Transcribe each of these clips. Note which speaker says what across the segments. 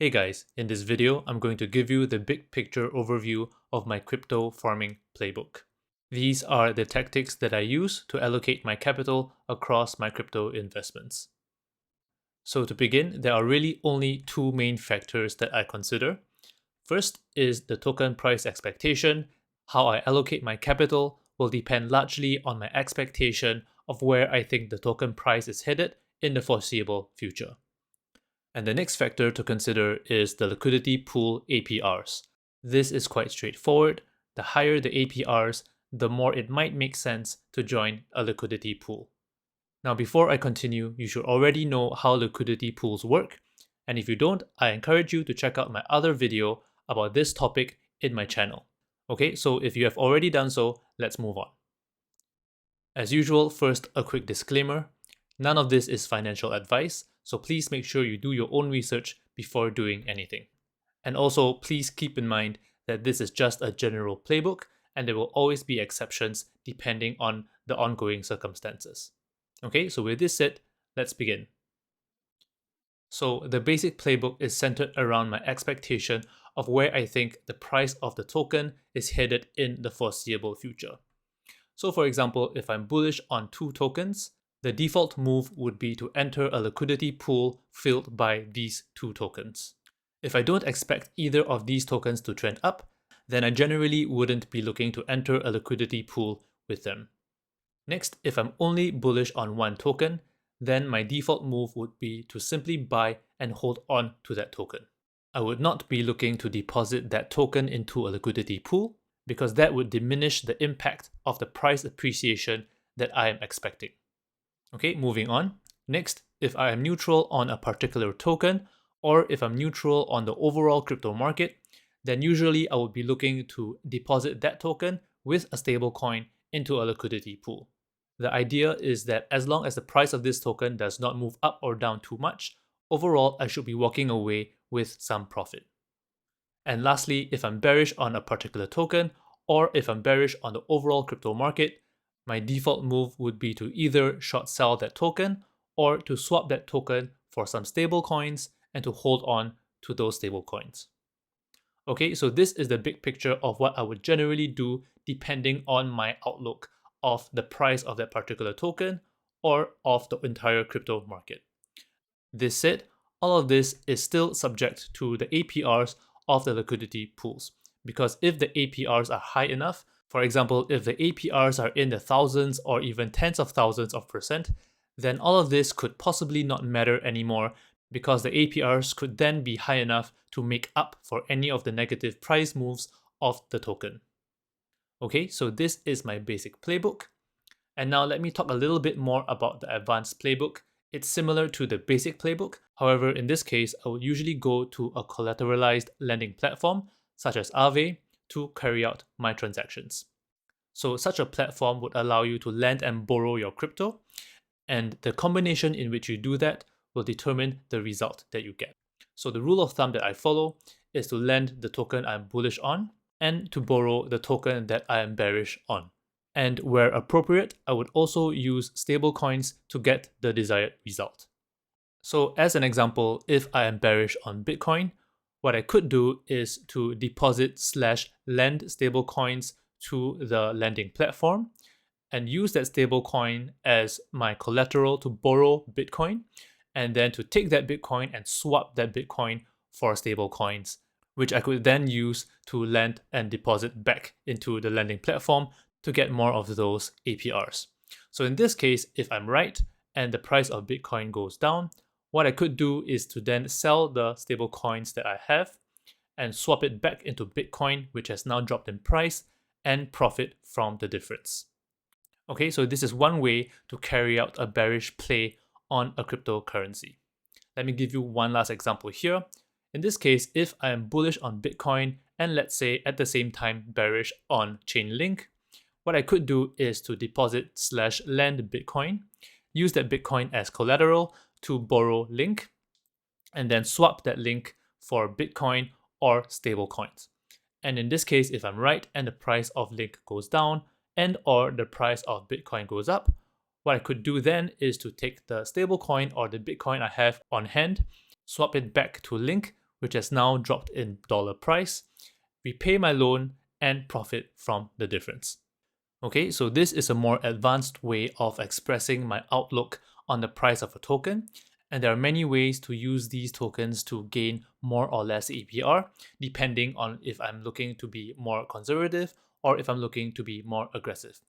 Speaker 1: Hey guys, in this video, I'm going to give you the big picture overview of my crypto farming playbook. These are the tactics that I use to allocate my capital across my crypto investments. So to begin, there are really only two main factors that I consider. First is the token price expectation. How I allocate my capital will depend largely on my expectation of where I think the token price is headed in the foreseeable future. And the next factor to consider is the liquidity pool APRs. This is quite straightforward. The higher the APRs, the more it might make sense to join a liquidity pool. Now, before I continue, you should already know how liquidity pools work. And if you don't, I encourage you to check out my other video about this topic in my channel. Okay, so if you have already done so, let's move on. As usual, first a quick disclaimer. None of this is financial advice, so please make sure you do your own research before doing anything. And also, please keep in mind that this is just a general playbook and there will always be exceptions depending on the ongoing circumstances. Okay, so with this said, let's begin. So the basic playbook is centered around my expectation of where I think the price of the token is headed in the foreseeable future. So for example, if I'm bullish on two tokens, the default move would be to enter a liquidity pool filled by these two tokens. If I don't expect either of these tokens to trend up, then I generally wouldn't be looking to enter a liquidity pool with them. Next, if I'm only bullish on one token, then my default move would be to simply buy and hold on to that token. I would not be looking to deposit that token into a liquidity pool because that would diminish the impact of the price appreciation that I am expecting. Okay, moving on. Next, if I am neutral on a particular token or if I'm neutral on the overall crypto market, then usually I would be looking to deposit that token with a stablecoin into a liquidity pool. The idea is that as long as the price of this token does not move up or down too much, overall I should be walking away with some profit. And lastly, if I'm bearish on a particular token or if I'm bearish on the overall crypto market, my default move would be to either short sell that token or to swap that token for some stable coins and to hold on to those stable coins. Okay, so this is the big picture of what I would generally do depending on my outlook of the price of that particular token or of the entire crypto market. This said, all of this is still subject to the APRs of the liquidity pools, because if the APRs are high enough, for example, if the APRs are in the thousands or even tens of thousands of percent, then all of this could possibly not matter anymore because the APRs could then be high enough to make up for any of the negative price moves of the token. Okay, so this is my basic playbook. And now let me talk a little bit more about the advanced playbook. It's similar to the basic playbook. However, in this case, I would usually go to a collateralized lending platform such as Aave to carry out my transactions. So such a platform would allow you to lend and borrow your crypto, and the combination in which you do that will determine the result that you get. So the rule of thumb that I follow is to lend the token I'm bullish on and to borrow the token that I am bearish on. And where appropriate, I would also use stablecoins to get the desired result. So as an example, if I am bearish on Bitcoin, what I could do is to deposit/lend stablecoins to the lending platform and use that stablecoin as my collateral to borrow Bitcoin, and then to take that Bitcoin and swap that Bitcoin for stablecoins, which I could then use to lend and deposit back into the lending platform to get more of those APRs. So in this case, if I'm right and the price of Bitcoin goes down, what I could do is to then sell the stable coins that I have and swap it back into Bitcoin, which has now dropped in price, and profit from the difference. Okay, so this is one way to carry out a bearish play on a cryptocurrency. Let me give you one last example here. In this case, if I am bullish on Bitcoin and let's say at the same time bearish on Chainlink, what I could do is to deposit/lend Bitcoin, use that Bitcoin as collateral to borrow Link, and then swap that Link for Bitcoin or stablecoins. And in this case, if I'm right and the price of Link goes down and or the price of Bitcoin goes up, what I could do then is to take the stablecoin or the Bitcoin I have on hand, swap it back to Link, which has now dropped in dollar price, repay my loan, and profit from the difference. Okay, so this is a more advanced way of expressing my outlook on the price of a token, and there are many ways to use these tokens to gain more or less APR, depending on if I'm looking to be more conservative or if I'm looking to be more aggressive.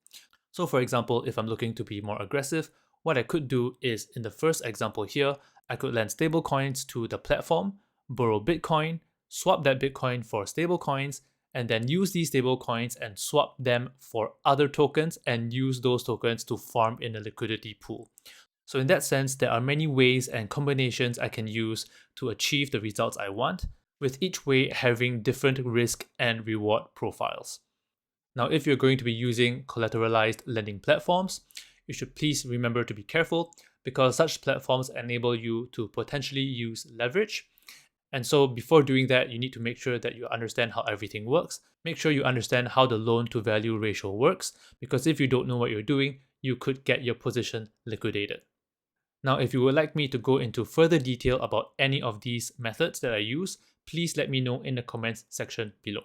Speaker 1: So for example, if I'm looking to be more aggressive, what I could do is, in the first example here, I could lend stablecoins to the platform, borrow Bitcoin, swap that Bitcoin for stablecoins, and then use these stablecoins and swap them for other tokens and use those tokens to farm in a liquidity pool. So in that sense, there are many ways and combinations I can use to achieve the results I want, with each way having different risk and reward profiles. Now, if you're going to be using collateralized lending platforms, you should please remember to be careful because such platforms enable you to potentially use leverage. And so before doing that, you need to make sure that you understand how everything works. Make sure you understand how the loan to value ratio works, because if you don't know what you're doing, you could get your position liquidated. Now, if you would like me to go into further detail about any of these methods that I use, please let me know in the comments section below.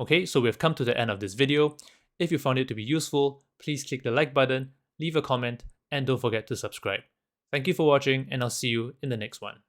Speaker 1: Okay, so we've come to the end of this video. If you found it to be useful, please click the like button, leave a comment, and don't forget to subscribe. Thank you for watching, and I'll see you in the next one.